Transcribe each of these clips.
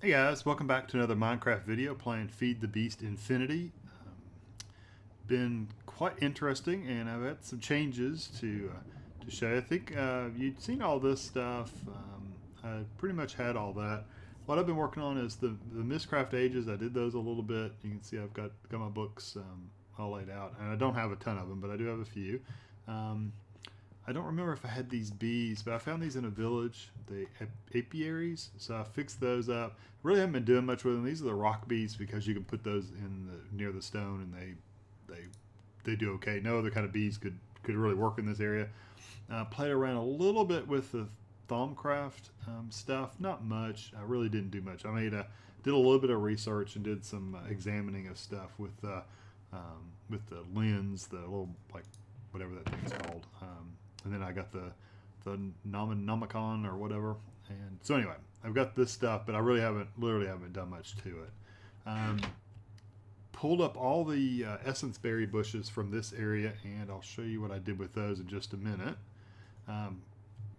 Hey guys, welcome back to another Minecraft video playing Feed the Beast Infinity. Been quite interesting, and I've had some changes to show you. I think you'd seen all this stuff. I pretty much had all that. What I've been working on is the Mistcraft Ages. I did those a little bit. You can see I've got my books all laid out, and I don't have a ton of them, but I do have a few. I don't remember if I had these bees, but I found these in a village, the apiaries. So I fixed those up. Really haven't been doing much with them. These are the rock bees because you can put those near the stone, and they do okay. No other kind of bees could really work in this area. Played around a little bit with the Thaumcraft stuff, not much. I really didn't do much. Did a little bit of research and did some examining of stuff with the lens, the little, like, whatever that thing's called. And then I got the Nomicon or whatever. And so anyway, I've got this stuff, but I literally haven't done much to it. Pulled up all the essence berry bushes from this area, and I'll show you what I did with those in just a minute.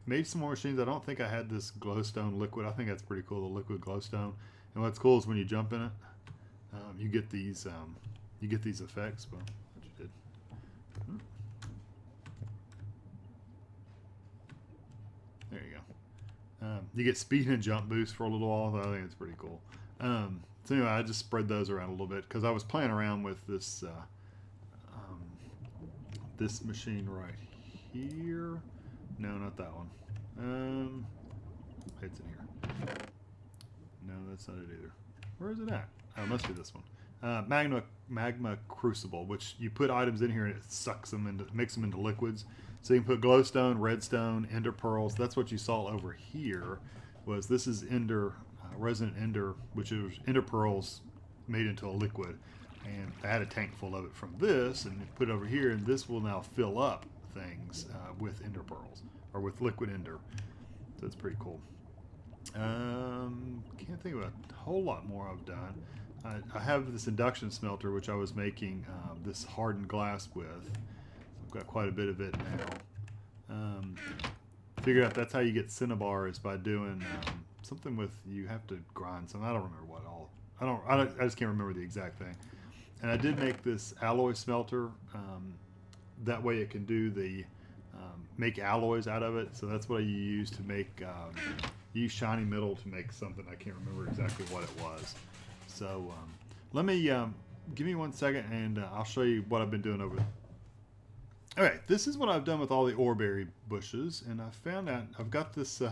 Made some more machines. I don't think I had this glowstone liquid. I think that's pretty cool, the liquid glowstone. And what's cool is when you jump in it, you get these effects. Well, what you did. There you go. You get speed and jump boost for a little while. So I think it's pretty cool. So anyway, I just spread those around a little bit because I was playing around with this this machine right here. No, not that one. It's in here. No, that's not it either. Where is it at? Oh, it must be this one. Magma Crucible, which you put items in here and it sucks them into, makes them into liquids. So you can put glowstone, redstone, ender pearls. That's what you saw over here. This is ender, resonant ender, which is ender pearls made into a liquid. And I had a tank full of it from this, and put it over here, and this will now fill up things with ender pearls or with liquid ender. So it's pretty cool. Can't think of a whole lot more I've done. I have this induction smelter, which I was making this hardened glass with. So I've got quite a bit of it now. Figured out that's how you get cinnabar, is by doing something with, you have to grind some. I don't remember what all. I just can't remember the exact thing. And I did make this alloy smelter. That way it can do the make alloys out of it. So that's what you use to make. Use shiny metal to make something. I can't remember exactly what it was. So let me give me 1 second, and I'll show you what I've been doing over. Okay, this is what I've done with all the oreberry bushes, and I found out I've got this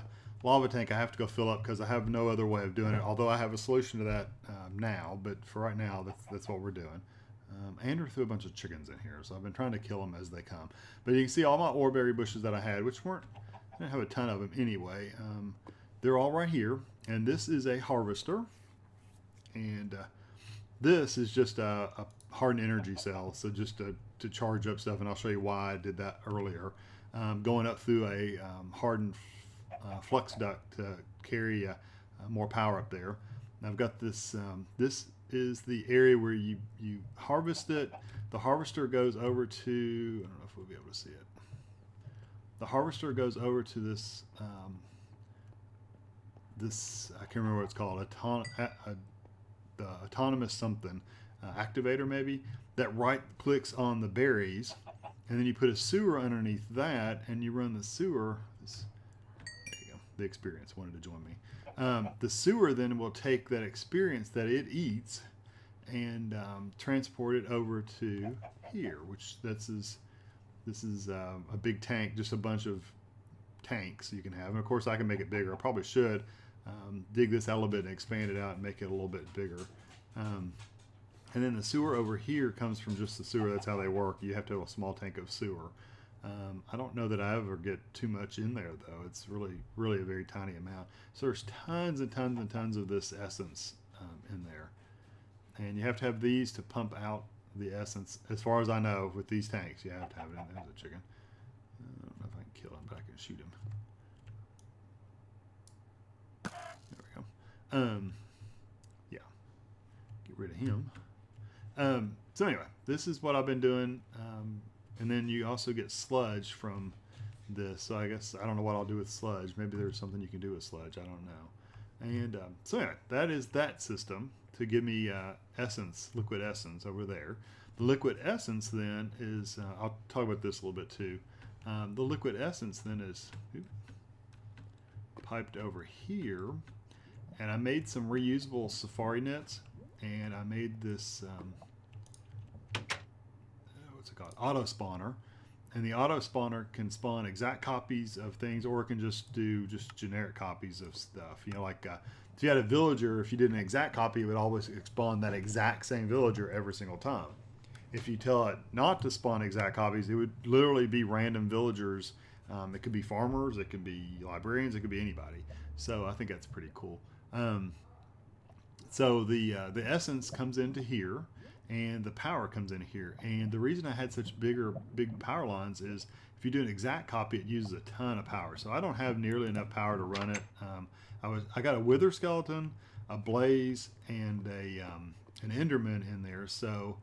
lava tank I have to go fill up because I have no other way of doing it. Although I have a solution to that now, but for right now, that's what we're doing. Andrew threw a bunch of chickens in here, so I've been trying to kill them as they come. But you can see all my oreberry bushes that I had, which I didn't have a ton of them anyway. They're all right here, and this is a harvester, and this is just a hardened energy cell, so just to charge up stuff, and I'll show you why I did that earlier. Going up through a hardened flux duct to carry more power up there. And I've got this, this is the area where you harvest it. The harvester goes over to, I don't know if we'll be able to see it. The harvester goes over to this, I can't remember what it's called, the autonomous something, activator maybe, that right clicks on the berries, and then you put a sewer underneath that, and you run the sewer. There you go, the experience wanted to join me. The sewer then will take that experience that it eats and transport it over to here, which this is a big tank, just a bunch of tanks you can have. And of course I can make it bigger. I probably should dig this out a little bit and expand it out and make it a little bit bigger. And then the sewer over here comes from just the sewer. That's how they work. You have to have a small tank of sewer. I don't know that I ever get too much in there, though. It's really a very tiny amount. So there's tons and tons and tons of this essence in there. And you have to have these to pump out the essence. As far as I know, with these tanks, you have to have it in there. There's a chicken. I don't know if I can kill him, but I can shoot him. There we go. Yeah. Get rid of him. So anyway, this is what I've been doing. And then you also get sludge from this. So I guess, I don't know what I'll do with sludge. Maybe there's something you can do with sludge. I don't know. And so anyway, that is that system to give me essence, liquid essence over there. The liquid essence then is, I'll talk about this a little bit too. The liquid essence then is piped over here, and I made some reusable safari nets, and I made this, what's it called, auto spawner. And the auto spawner can spawn exact copies of things, or it can just do just generic copies of stuff. You know, like if you had a villager, if you did an exact copy, it would always spawn that exact same villager every single time. If you tell it not to spawn exact copies, it would literally be random villagers. It could be farmers, it could be librarians, it could be anybody. So I think that's pretty cool. So the essence comes into here, and the power comes in here. And the reason I had such big power lines is if you do an exact copy, it uses a ton of power. So I don't have nearly enough power to run it. I got a wither skeleton, a blaze, and an enderman in there. So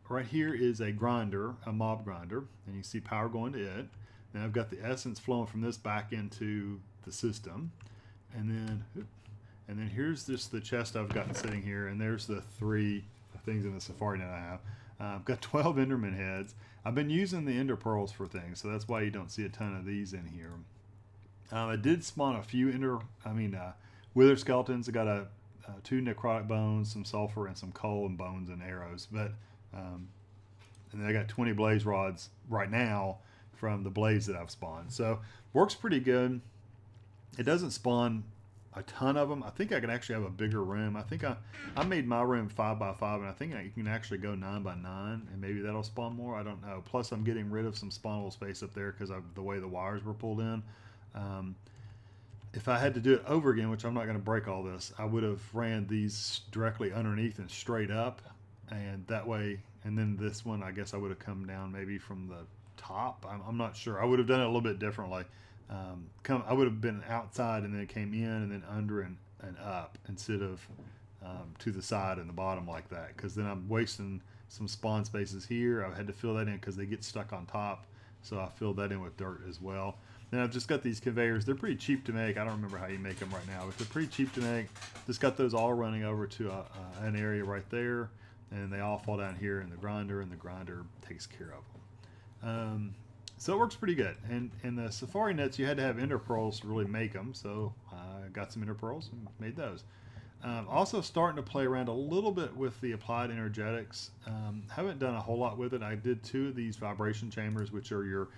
right here is a grinder, a mob grinder, and you see power going to it. Then I've got the essence flowing from this back into the system, and then here's just the chest I've got sitting here, and there's the 3 things in the safari net I have. I've got 12 enderman heads. I've been using the ender pearls for things, so that's why you don't see a ton of these in here. I did spawn a few wither skeletons. I got 2 necrotic bones, some sulfur, and some coal and bones and arrows. But and then I got 20 blaze rods right now from the blaze that I've spawned. So works pretty good. It doesn't spawn a ton of them. I think I can actually have a bigger room. I think I made my room 5 by 5, and I think you can actually go 9 by 9, and maybe that'll spawn more. I don't know. Plus, I'm getting rid of some spawnable space up there because of the way the wires were pulled in. If I had to do it over again, which I'm not going to break all this, I would have ran these directly underneath and straight up, and that way. And then this one, I guess I would have come down maybe from the top. I'm not sure. I would have done it a little bit differently. I would have been outside and then it came in and then under and up instead of to the side and the bottom like that, because then I'm wasting some spawn spaces here. I had to fill that in because they get stuck on top, so I filled that in with dirt as well. Then I've just got these conveyors. They're pretty cheap to make. I don't remember how you make them right now, but they're pretty cheap to make. Just got those all running over to an area right there, and they all fall down here in the grinder, and the grinder takes care of them. So it works pretty good. And in the safari nets, you had to have ender pearls to really make them. So I got some ender pearls and made those. Also starting to play around a little bit with the applied energetics. Haven't done a whole lot with it. I did 2 of these vibration chambers, which are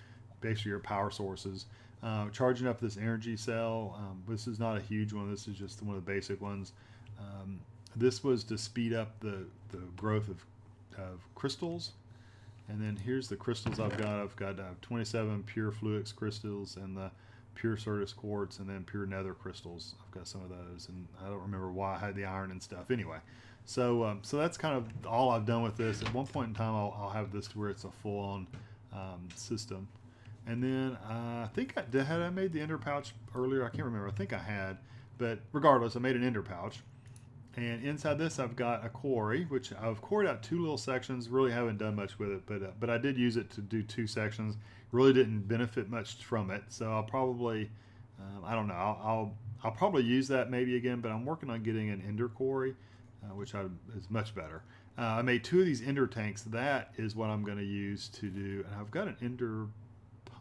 basically your power sources. Charging up this energy cell. This is not a huge one. This is just one of the basic ones. This was to speed up the growth of crystals. And then here's the crystals I've got. I've got 27 pure fluix crystals and the pure Certus quartz, and then pure nether crystals. I've got some of those, and I don't remember why I had the iron and stuff. Anyway, so that's kind of all I've done with this. At one point in time, I'll have this to where it's a full-on system. And then I think had I made the ender pouch earlier? I can't remember. I think I had, but regardless, I made an ender pouch. And inside this, I've got a quarry, which I've quarried out 2 little sections. Really haven't done much with it, but I did use it to do 2 sections. Really didn't benefit much from it, so I'll probably, I don't know, I'll probably use that maybe again. But I'm working on getting an ender quarry, which is much better. I made 2 of these ender tanks. That is what I'm going to use to do. And I've got an ender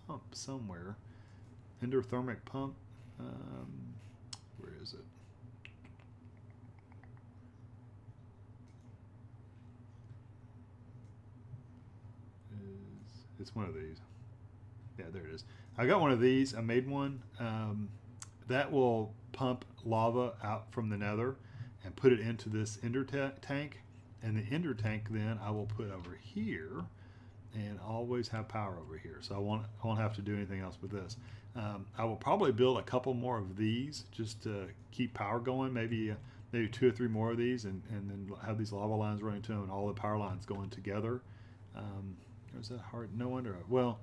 pump somewhere, endothermic pump. Where is it? It's one of these. Yeah, there it is. I got one of these. I made one. That will pump lava out from the nether and put it into this ender tank. And the ender tank then I will put over here and always have power over here. So I won't have to do anything else with this. I will probably build a couple more of these just to keep power going. Maybe 2 or 3 more of these, and then have these lava lines running to them and all the power lines going together. Or is that hard? No wonder. Well,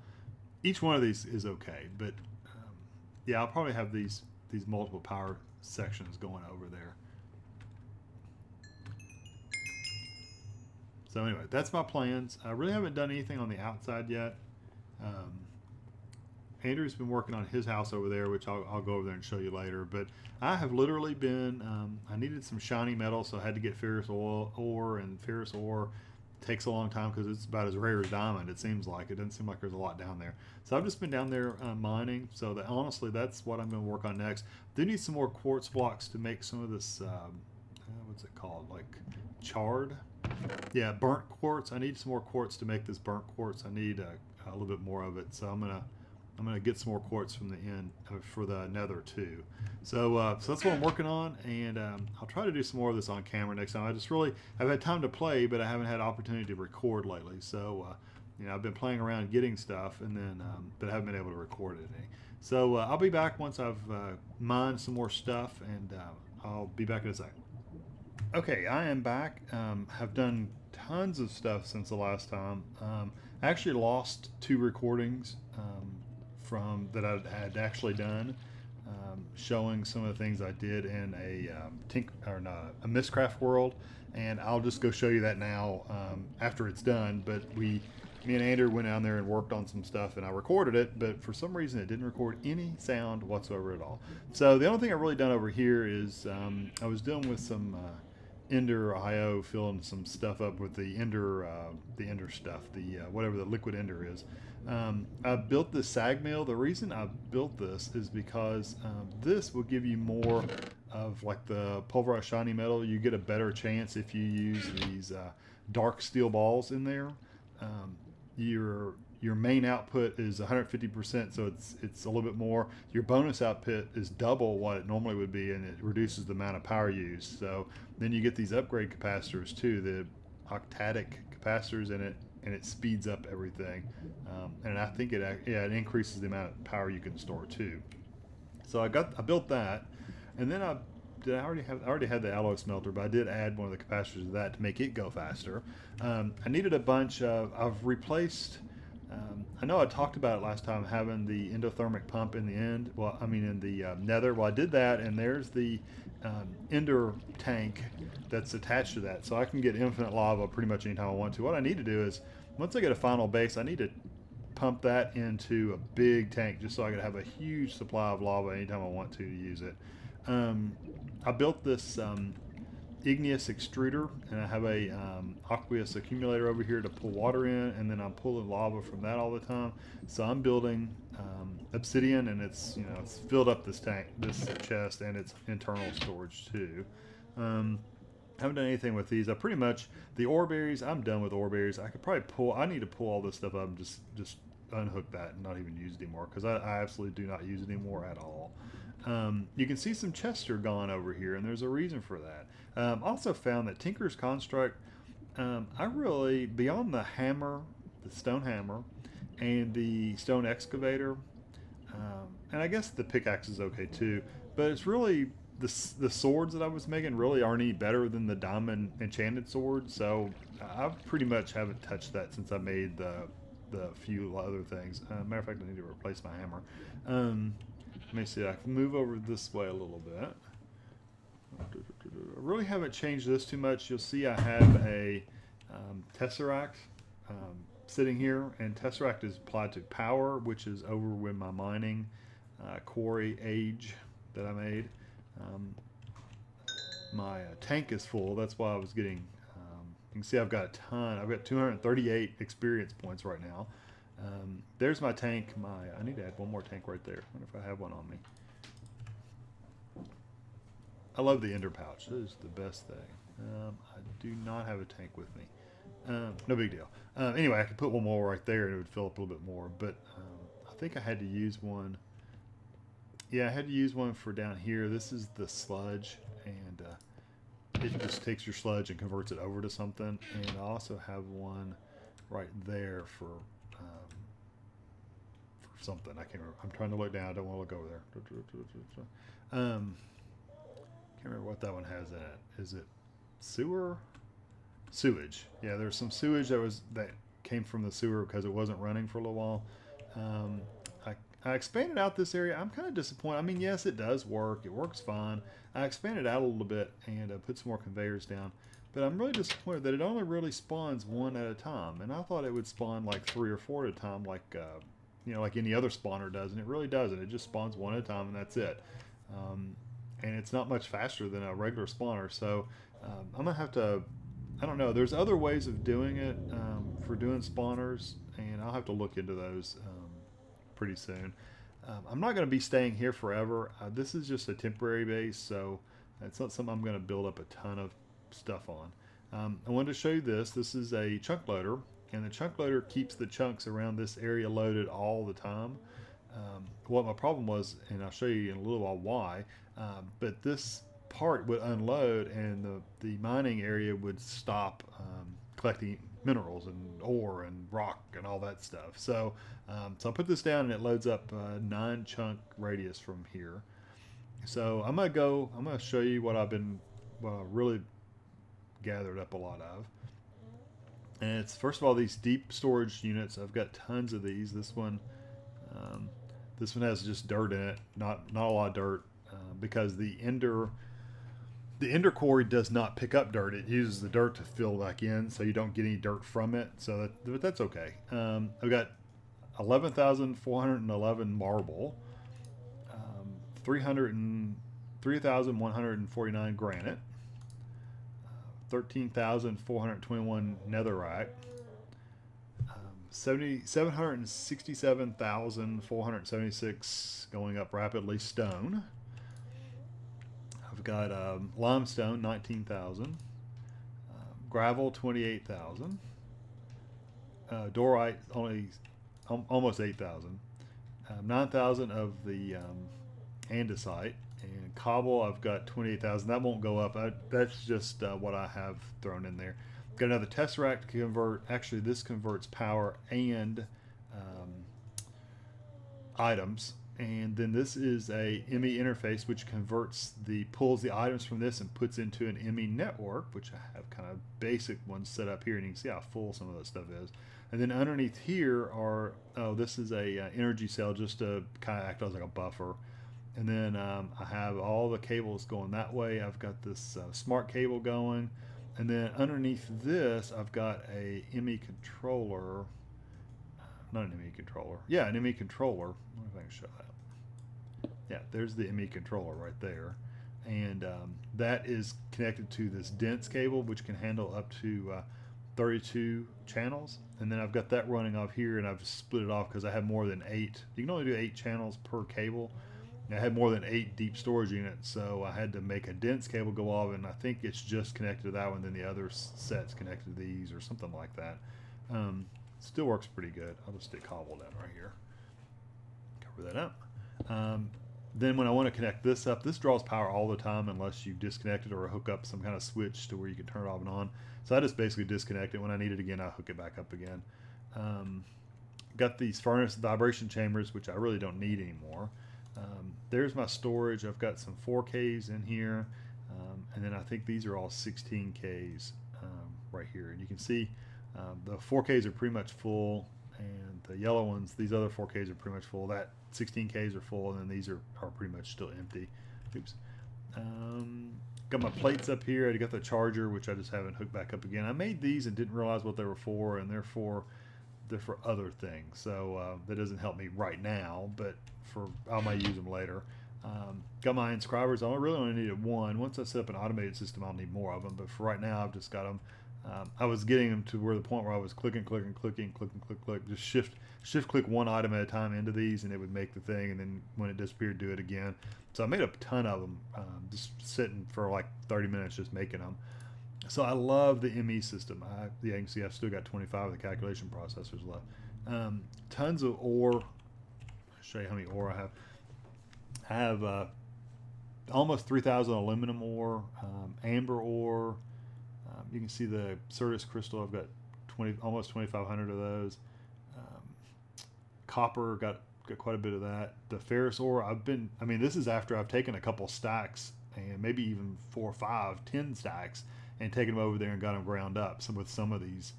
each one of these is okay, but yeah, I'll probably have these multiple power sections going over there. So anyway, that's my plans. I really haven't done anything on the outside yet. Andrew's been working on his house over there, which I'll go over there and show you later. But I have literally been, I needed some shiny metal, so I had to get ferrous ore, and ferrous ore takes a long time because it's about as rare as diamond. It seems like it doesn't seem like there's a lot down there. So I've just been down there mining. So that, honestly, that's what I'm going to work on next. Do need some more quartz blocks to make some of this. What's it called? Like charred? Yeah, burnt quartz. I need some more quartz to make this burnt quartz. I need a little bit more of it. So I'm gonna get some more quartz from the end for the nether too. So that's what I'm working on, and I'll try to do some more of this on camera next time. I've had time to play, but I haven't had opportunity to record lately. So you know, I've been playing around getting stuff, and then but I haven't been able to record it any. So I'll be back once I've mined some more stuff, and I'll be back in a second. Okay, I am back. Have done tons of stuff since the last time. I actually lost 2 recordings from that I had actually done, showing some of the things I did in a Mistcraft world, and I'll just go show you that now after it's done. But me and Andrew went down there and worked on some stuff, and I recorded it, but for some reason it didn't record any sound whatsoever at all. So the only thing I've really done over here is I was dealing with some Ender IO, filling some stuff up with the Ender stuff, the whatever the liquid Ender is. I built this sag mill. The reason I built this is because this will give you more of like the pulverized shiny metal. You get a better chance if you use these dark steel balls in there. Your main output is 150%, so it's a little bit more. Your bonus output is double what it normally would be, and it reduces the amount of power used. So then you get these upgrade capacitors too, the octadic capacitors in it, and it speeds up everything. And I think it increases the amount of power you can store too. So I built that, and then I already had the alloy smelter, but I did add one of the capacitors to that to make it go faster. I needed a bunch of. I've replaced. I know I talked about it last time, having the endothermic pump in the end. Well, I mean in the nether. Well, I did that, and there's the ender tank that's attached to that, so I can get infinite lava pretty much anytime I want to. What I need to do is, once I get a final base, I need to pump that into a big tank just so I can have a huge supply of lava anytime I want to use it. I built this igneous extruder, and I have a aqueous accumulator over here to pull water in, and then I'm pulling lava from that all the time. So I'm building obsidian, and it's filled up this chest, and it's internal storage too. I haven't done anything with these. The ore berries, I'm done with ore berries. I need to pull all this stuff up and just unhook that and not even use it anymore, because I absolutely do not use it anymore at all. You can see some chests are gone over here, and there's a reason for that. Also found that Tinker's Construct, beyond the hammer, the stone hammer, and the stone excavator, and I guess the pickaxe is okay too, but it's really the swords that I was making really aren't any better than the diamond enchanted sword, so I pretty much haven't touched that since I made the few other things. Matter of fact, I need to replace my hammer. Let me see, I can move over this way a little bit. I really haven't changed this too much. You'll see I have a tesseract sitting here, and tesseract is applied to power, which is over with my mining quarry age that I made. My tank is full. That's why I was getting, you can see I've got a ton. I've got 238 experience points right now. There's my tank. I need to add one more tank right there. I wonder if I have one on me. I love the ender pouch. It is the best thing. I do not have a tank with me. No big deal. Anyway, I could put one more right there and it would fill up a little bit more, but I think I had to use one. Yeah, I had to use one for down here. This is the sludge, and it just takes your sludge and converts it over to something. And I also have one right there for something. I can't remember. I'm trying to look down. I don't want to look over there. Can't remember what that one has in it. Is it sewage? Yeah, there's some sewage that came from the sewer because it wasn't running for a little while. I expanded out this area. I'm kind of disappointed. I mean, yes, it does work. It works fine. I expanded out a little bit and put some more conveyors down. But I'm really disappointed that it only really spawns one at a time. And I thought it would spawn like 3 or 4 at a time, like like any other spawner does, and it really doesn't. It just spawns one at a time, and that's it. Um, and it's not much faster than a regular spawner. So I'm gonna have to. I don't know. There's other ways of doing it for doing spawners, and I'll have to look into those pretty soon. I'm not going to be staying here forever. This is just a temporary base, so it's not something I'm going to build up a ton of stuff on. I wanted to show you this. This is a chunk loader, and the chunk loader keeps the chunks around this area loaded all the time. What my problem was, and I'll show you in a little while why, but this part would unload and the mining area would stop collecting minerals and ore and rock and all that stuff. So so I put this down and it loads up 9 chunk radius from here. So I'm gonna show you what I really gathered up a lot of. And it's, first of all, these deep storage units. I've got tons of these. This one has just dirt in it, not a lot of dirt, because the ender core does not pick up dirt. It uses the dirt to fill back in, so you don't get any dirt from it. So that's okay. I've got 11,411 marble, 3,149 granite, 13,421 netherrack, 767,476 going up rapidly stone. I've got limestone 19,000, gravel 28,000, dorite only almost 8,000, 9,000 of the andesite, and cobble I've got 28,000. That won't go up. That's just what I have thrown in there. Got another tesseract to convert. Actually, this converts power and items. And then this is a ME interface which pulls the items from this and puts into an ME network, which I have kind of basic ones set up here, and you can see how full some of that stuff is. And then underneath here this is a energy cell just to kind of act as like a buffer. And then I have all the cables going that way. I've got this smart cable going. And then underneath this, I've got a ME controller. Not an ME controller. Yeah, an ME controller. I wonder if I can show that. Yeah, there's the ME controller right there. And that is connected to this dense cable, which can handle up to 32 channels. And then I've got that running off here, and I've split it off because I have more than 8. You can only do 8 channels per cable. I had more than 8 deep storage units, so I had to make a dense cable go off, and I think it's just connected to that one, then the other set's connected to these or something like that. Still works pretty good. I'll just stick cobble down right here. Cover that up. Then when I want to connect this up, this draws power all the time unless you disconnect it or hook up some kind of switch to where you can turn it off and on. So I just basically disconnect it. When I need it again, I hook it back up again. Got these furnace vibration chambers, which I really don't need anymore. There's my storage. I've got some 4Ks in here, and then I think these are all 16Ks right here. And you can see the 4Ks are pretty much full, and the yellow ones, these other 4Ks are pretty much full. That 16Ks are full, and then these are pretty much still empty. Oops. Got my plates up here. I got the charger, which I just haven't hooked back up again. I made these and didn't realize what they were for, and they're for other things. So that doesn't help me right now, but I might use them later. Got my inscribers. I really only needed one. Once I set up an automated system, I'll need more of them. But for right now, I've just got them. I was getting them to the point where I was clicking, just shift click one item at a time into these, and it would make the thing. And then when it disappeared, do it again. So I made a ton of them, just sitting for like 30 minutes just making them. So I love the ME system. You can see I've still got 25 of the calculation processors left. Tons of ore. I'll show you how many ore I have. I have almost 3,000 aluminum ore, amber ore. You can see the Certus crystal. I've got almost 2,500 of those. Copper, got quite a bit of that. The ferrous ore, this is after I've taken a couple stacks, and maybe even 4 or 5, 10 stacks, and taken them over there and got them ground up. So with some of these,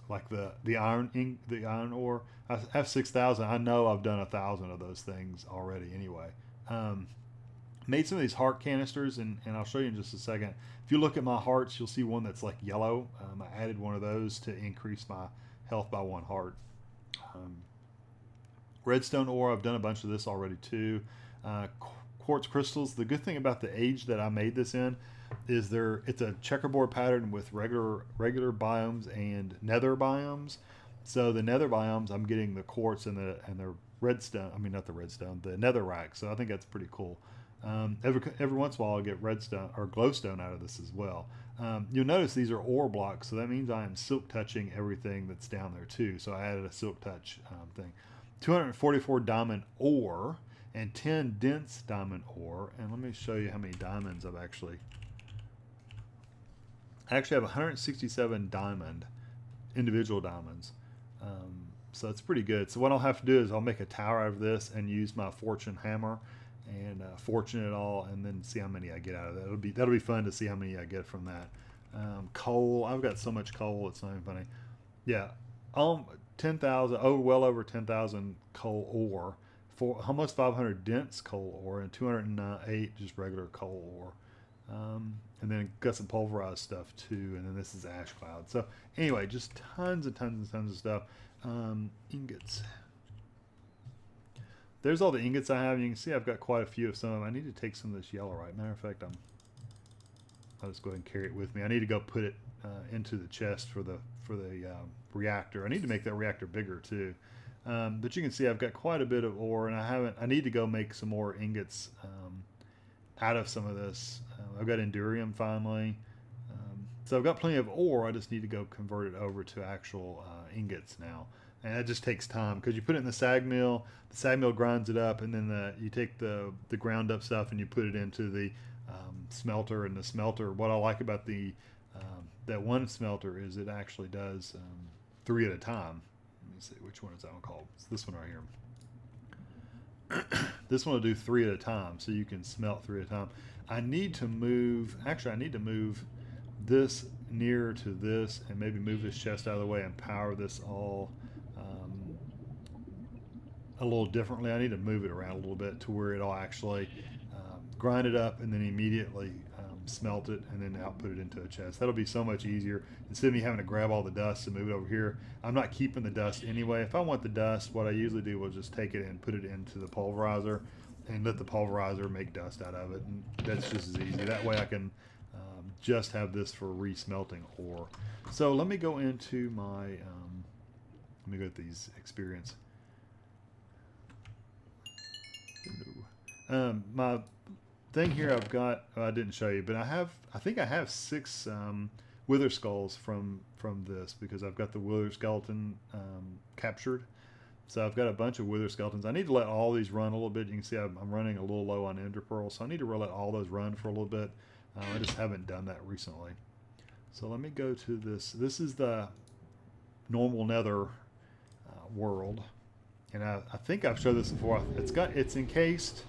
like the iron ore, I have 6,000. I know I've done 1,000 of those things already anyway. Made some of these heart canisters, and I'll show you in just a second. If you look at my hearts, you'll see one that's like yellow. I added one of those to increase my health by 1 heart. Redstone ore, I've done a bunch of this already too. Quartz crystals. The good thing about the age that I made this in is it's a checkerboard pattern with regular biomes and nether biomes. So the nether biomes, I'm getting the quartz and the redstone. I mean, not the redstone, the netherrack. So I think that's pretty cool. Every once in a while, I'll get redstone or glowstone out of this as well. You'll notice these are ore blocks, so that means I am silk touching everything that's down there too. So I added a silk touch thing. 244 diamond ore and 10 dense diamond ore. And let me show you how many diamonds I actually have 167 individual diamonds. So it's pretty good. So what I'll have to do is I'll make a tower out of this and use my fortune hammer and fortune it all, and then see how many I get out of that. That'll be fun to see how many I get from that. Coal, I've got so much coal, it's not even funny. Yeah, 10,000, well over 10,000 coal ore, for almost 500 dense coal ore, and 208 just regular coal ore. And then got some pulverized stuff too, and then this is ash cloud. So anyway, just tons and tons and tons of stuff. Ingots. There's all the ingots I have. You can see I've got quite a few of some of them. I need to take some of this yellow. Matter of fact, I'll just go ahead and carry it with me. I need to go put it into the chest for the reactor. I need to make that reactor bigger too. But you can see I've got quite a bit of ore, and I need to go make some more ingots out of some of this. I've got endurium finally. So I've got plenty of ore. I just need to go convert it over to actual ingots now. And that just takes time because you put it in the sag mill grinds it up, and then you take the ground up stuff and you put it into the smelter. And the smelter, what I like about that one smelter is it actually does 3 at a time. Let me see, which one is that one called? It's this one right here. This one will do 3 at a time, so you can smelt 3 at a time. I need to move this near to this, and maybe move this chest out of the way and power this all a little differently. I need to move it around a little bit to where it'll actually grind it up and then immediately smelt it and then output it into a chest. That'll be so much easier instead of me having to grab all the dust and move it over here. I'm not keeping the dust anyway. If I want the dust, what I usually do is just take it and put it into the pulverizer and let the pulverizer make dust out of it, and that's just as easy. That way I can just have this for re-smelting ore. So let me go into my let me go to these experience. My thing here I've got, I didn't show you, but I think I have 6 wither skulls from this, because I've got the wither skeleton captured. So I've got a bunch of wither skeletons. I need to let all these run a little bit. You can see I'm running a little low on ender pearls, so I need to let all those run for a little bit. I just haven't done that recently. So let me go to this. This is the normal nether world, and I think I've showed this before. It's encased.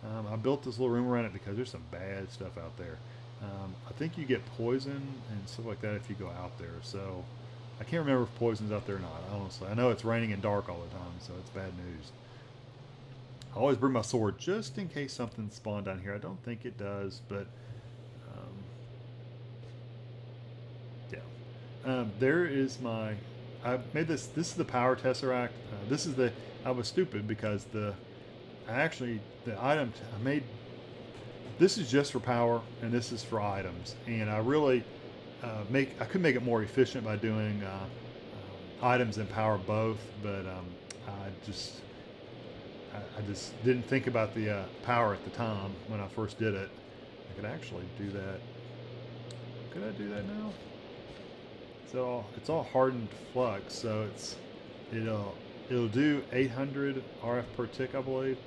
I built this little room around it because there's some bad stuff out there. I think you get poison and stuff like that if you go out there. So I can't remember if poison's out there or not, honestly. I know it's raining and dark all the time, so it's bad news. I always bring my sword just in case something spawned down here. I don't think it does, but yeah. There is my... I made this. This is the power tesseract. I was stupid because the item I made. This is just for power, and this is for items. And I really I could make it more efficient by doing items and power both, but I just didn't think about the power at the time when I first did it. I could actually do that. Could I do that now? It's all hardened flux, so it'll do 800 RF per tick, I believe.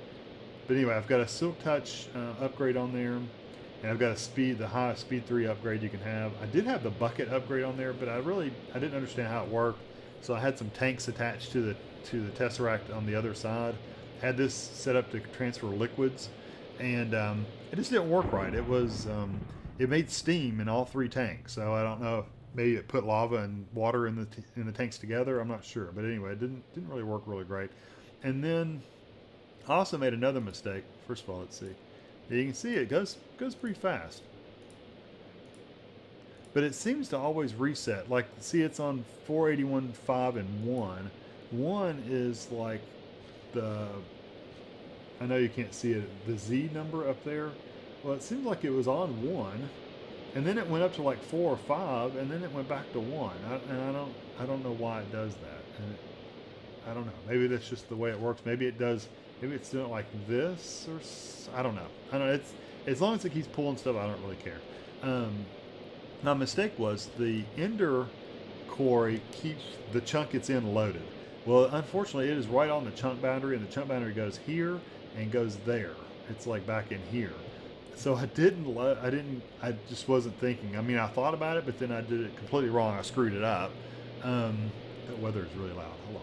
But anyway, I've got a Silk Touch upgrade on there, and I've got the highest speed 3 upgrade you can have. I did have the bucket upgrade on there, but I didn't understand how it worked, so I had some tanks attached to the tesseract on the other side. Had this set up to transfer liquids, and it just didn't work right. It made steam in all 3 tanks, so I don't know. Maybe it put lava and water in the tanks together. I'm not sure, but anyway, it didn't really work really great. And then I also made another mistake. First of all, let's see. You can see it goes pretty fast, but it seems to always reset. Like, see, it's on 481.5 and 1. 1 is like the, I know you can't see it, the Z number up there. Well, it seems like it was on 1, and then it went up to like 4 or 5, and then it went back to 1. I don't know why it does that. And I don't know. Maybe that's just the way it works. Maybe it does. Maybe it's doing it like this, or I don't know. I don't know. It's as long as it keeps pulling stuff, I don't really care. My mistake was the Ender quarry keeps the chunk it's in loaded. Well, unfortunately, it is right on the chunk boundary, and the chunk boundary goes here and goes there. It's like back in here. So I just wasn't thinking. I mean, I thought about it, but then I did it completely wrong. I screwed it up. The weather is really loud. Hold on.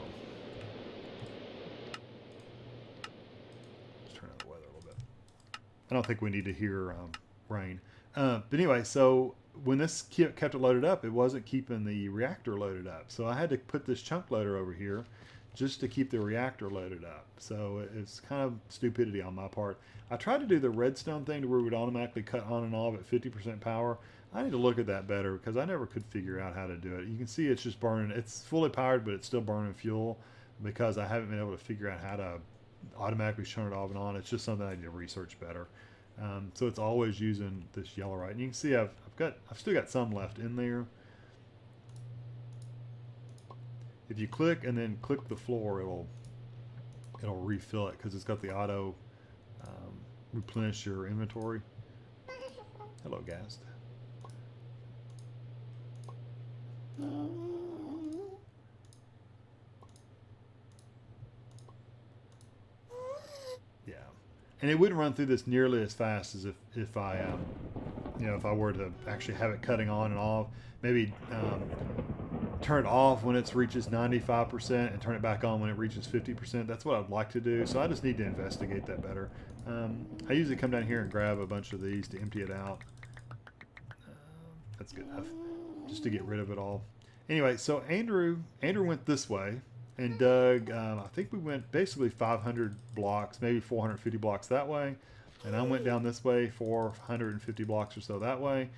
Let's turn on the weather a little bit. I don't think we need to hear rain. But anyway, so when this kept it loaded up, it wasn't keeping the reactor loaded up. So I had to put this chunk loader over here just to keep the reactor loaded up. So it's kind of stupidity on my part. I tried to do the redstone thing to where it would automatically cut on and off at 50% power. I need to look at that better because I never could figure out how to do it. You can see it's just burning. It's fully powered, but it's still burning fuel because I haven't been able to figure out how to automatically turn it off and on. It's just something I need to research better. So it's always using this yellow right. And you can see I've still got some left in there. If you click and then click the floor, it'll refill it because it's got the auto replenish your inventory. Hello, Gast. Yeah, and it wouldn't run through this nearly as fast as if I if I were to actually have it cutting on and off. Maybe turn it off when it reaches 95% and turn it back on when it reaches 50%. That's what I'd like to do. So I just need to investigate that better. I usually come down here and grab a bunch of these to empty it out. That's good enough, just to get rid of it all. Anyway, so Andrew went this way, and Doug, I think we went basically 500 blocks, maybe 450 blocks that way, and I went down this way 450 blocks or so that way.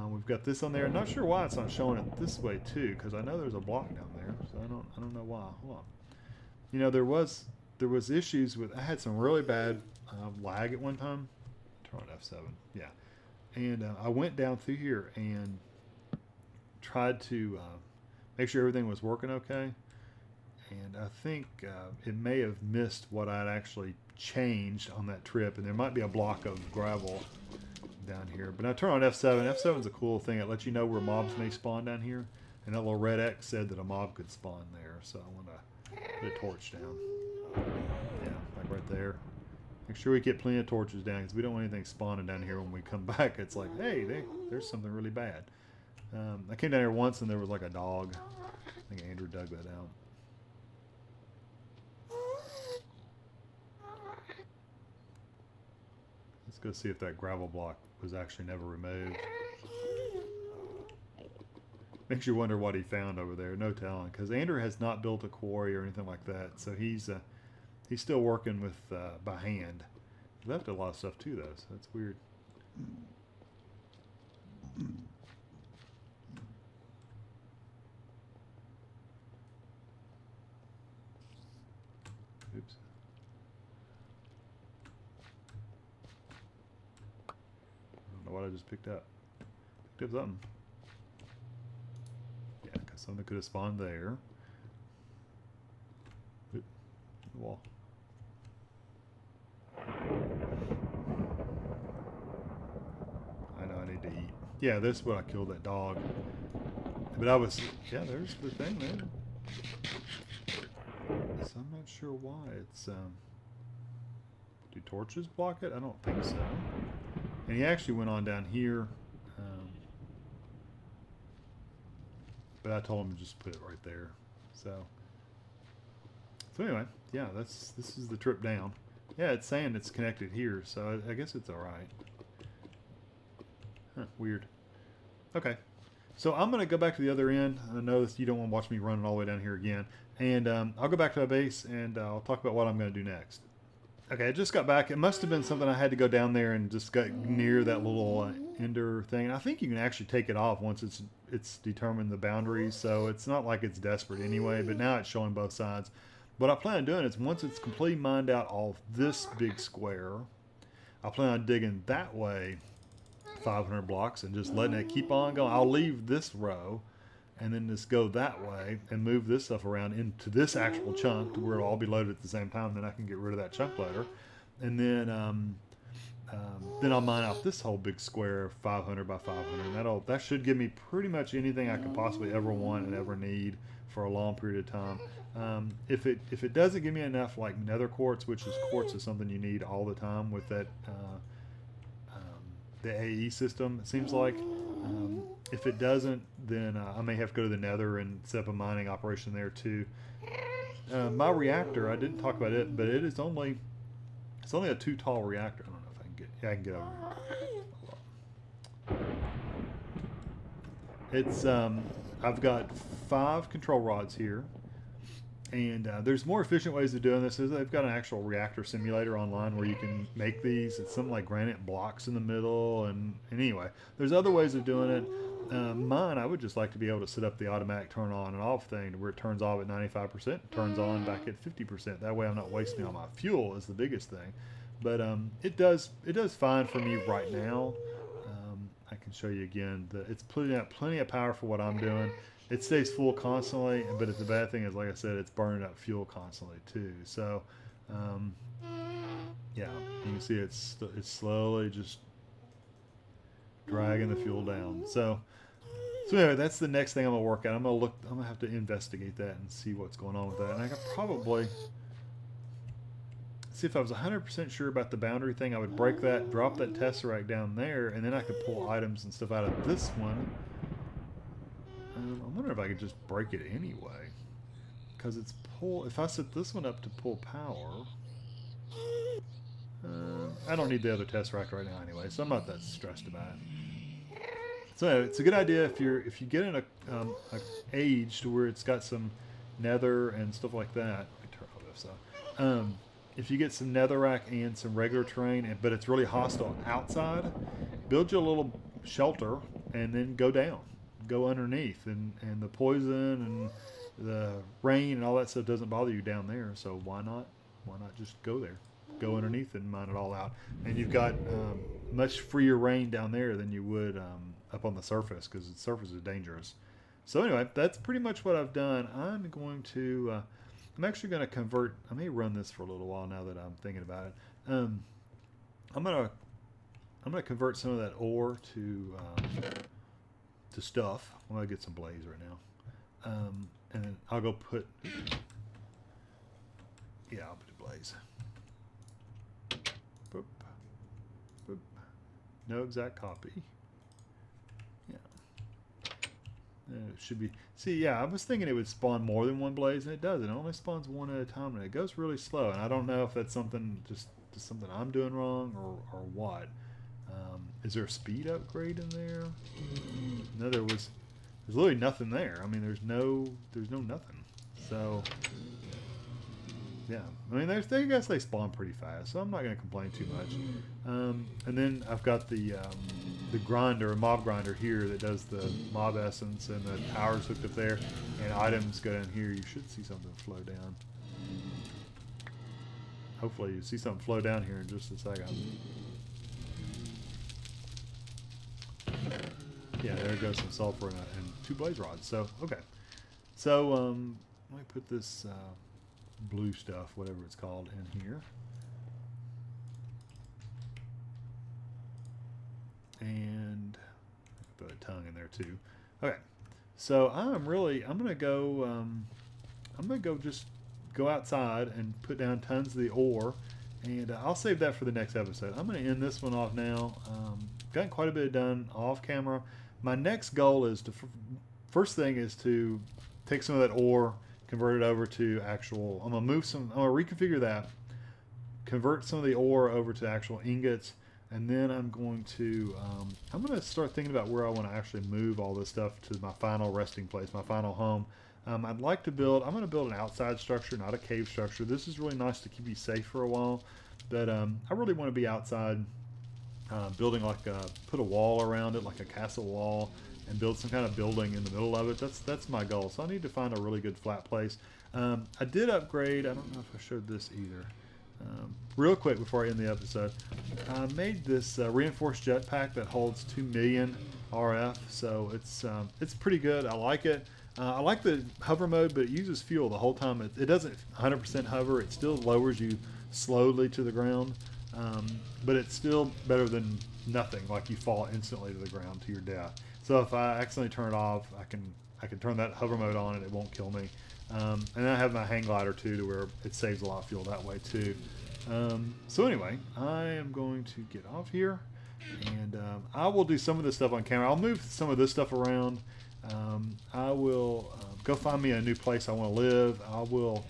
We've got this on there. Not sure why it's not showing it this way too, because I know there's a block down there, so I don't know why. Hold on. You know, there was issues with. I had some really bad lag at one time. Turn on F7. Yeah, and I went down through here and tried to make sure everything was working okay. And I think it may have missed what I'd actually changed on that trip, and there might be a block of gravel down here. But I turn on F7. F7 is a cool thing. It lets you know where mobs may spawn down here. And that little red X said that a mob could spawn there. So I want to put a torch down. Yeah, like right there. Make sure we get plenty of torches down because we don't want anything spawning down here when we come back. It's like, hey, there's something really bad. I came down here once and there was like a dog. I think Andrew dug that out. Let's go see if that gravel block was actually never removed. Makes you wonder what he found over there. No telling, because Andrew has not built a quarry or anything like that, so he's still working with by hand. He left a lot of stuff too, though, so that's weird. Oops. I don't know what I just picked up. Picked up something. Yeah, because something could have spawned there. Oop, the wall. I know I need to eat. Yeah, this is what I killed that dog. But I was, yeah, there's the thing there. So I'm not sure why it's, do torches block it? I don't think so. And he actually went on down here, but I told him to just put it right there. So anyway, yeah, this is the trip down. Yeah, it's saying it's connected here, so I guess it's all right. Huh, weird. Okay, so I'm gonna go back to the other end. I know that you don't want to watch me running all the way down here again, and I'll go back to my base and I'll talk about what I'm gonna do next. Okay, I just got back. It must have been something I had to go down there and just got near that little ender thing. I think you can actually take it off once it's determined the boundaries, so it's not like it's desperate anyway, but now it's showing both sides. what I plan on doing is once it's completely mined out all this big square, I plan on digging that way 500 blocks and just letting it keep on going. I'll leave this row and then just go that way and move this stuff around into this actual chunk to where it'll all be loaded at the same time. Then I can get rid of that chunk loader. And then I'll mine out this whole big square 500 by 500. And that should give me pretty much anything I could possibly ever want and ever need for a long period of time. If it doesn't give me enough like nether quartz, which is quartz is something you need all the time with that the AE system, it seems like. If it doesn't, then I may have to go to the nether and set up a mining operation there too. My reactor, I didn't talk about it, but it's only a 2 tall reactor. I don't know if I can get, yeah, I can get over here. It's I've got 5 control rods here, and there's more efficient ways of doing this. They've got an actual reactor simulator online where you can make these. It's something like granite blocks in the middle, and anyway, there's other ways of doing it. Mine, I would just like to be able to set up the automatic turn on and off thing where it turns off at 95%, turns on back at 50%. That way I'm not wasting all my fuel is the biggest thing. But it does fine for me right now. I can show you again that it's putting out plenty of power for what I'm doing. It stays full constantly, but the bad thing is, like I said, it's burning up fuel constantly too. So yeah, you can see it's slowly just dragging the fuel down. So anyway, that's the next thing I'm gonna work out. I'm gonna have to investigate that and see what's going on with that. And I could probably see if I was 100% sure about the boundary thing. I would break that, drop that tesseract down there, and then I could pull items and stuff out of this one. I wonder if I could just break it anyway, because it's pull. If I set this one up to pull power, I don't need the other tesseract right now anyway, so I'm not that stressed about it. So anyway, it's a good idea if you get in a age to where it's got some nether and stuff like that. Let me turn all this off. If you get some netherrack and some regular terrain, but it's really hostile outside, build you a little shelter and then go down, go underneath, and the poison and the rain and all that stuff doesn't bother you down there. So why not just go there, go underneath and mine it all out, and you've got much freer reign down there than you would up on the surface, because the surface is dangerous. So anyway, that's pretty much what I've done. I'm going to I'm actually going to convert. I may run this for a little while now that I'm thinking about it. I'm gonna convert some of that ore to stuff. I'm gonna get some blaze right now, and then I'll go put. Yeah, I'll put a blaze. Boop, boop. No exact copy. Yeah. It should be. See, yeah, I was thinking it would spawn more than one blaze, and it doesn't. It only spawns one at a time, and it goes really slow. And I don't know if that's something just something I'm doing wrong or what. Is there a speed upgrade in there? No, there's literally nothing there. I mean, there's no nothing. So yeah, I mean, I guess they spawn pretty fast, so I'm not going to complain too much. And then I've got the grinder, mob grinder here that does the mob essence, and the power's hooked up there, and items go down here. You should see something flow down. Hopefully you see something flow down here in just a second. Yeah, there goes some sulfur and 2 blaze rods. So, okay. So, let me put this blue stuff, whatever it's called, in here. And put a tongue in there too. Okay. So I'm gonna go outside and put down tons of the ore, and I'll save that for the next episode. I'm gonna end this one off now. Got quite a bit done off camera. My next goal is first thing is to take some of that ore, convert it over to actual. I'm gonna reconfigure that, convert some of the ore over to actual ingots, and then I'm going to start thinking about where I want to actually move all this stuff to my final resting place, my final home. I'd like to build. I'm going to build an outside structure, not a cave structure. This is really nice to keep you safe for a while, but I really want to be outside, building put a wall around it, like a castle wall, and build some kind of building in the middle of it. That's my goal. So I need to find a really good flat place. I did upgrade. I don't know if I showed this either. Real quick before I end the episode, I made this reinforced jetpack that holds 2 million RF, so it's pretty good. I like it. I like the hover mode, but it uses fuel the whole time. It doesn't 100% hover. It still lowers you slowly to the ground, but it's still better than nothing. Like you fall instantly to the ground to your death. So if I accidentally turn it off, I can turn that hover mode on and it won't kill me. And I have my hang glider too, to where it saves a lot of fuel that way too. So anyway, I am going to get off here, and I will do some of this stuff on camera. I'll move some of this stuff around. I will go find me a new place I want to live. I will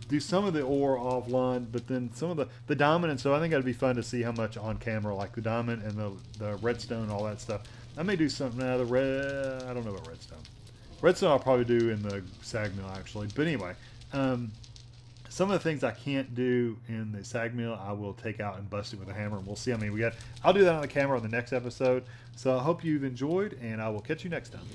do some of the ore offline, but then some of the diamond and stuff. I think it'd be fun to see how much on camera, like the diamond and the redstone and all that stuff. I may do something out of the red. I don't know about redstone. Redstone I'll probably do in the sag mill actually. But anyway, some of the things I can't do in the sag mill, I will take out and bust it with a hammer, and we'll see how many we got. I'll do that on the camera on the next episode. So I hope you've enjoyed, and I will catch you next time.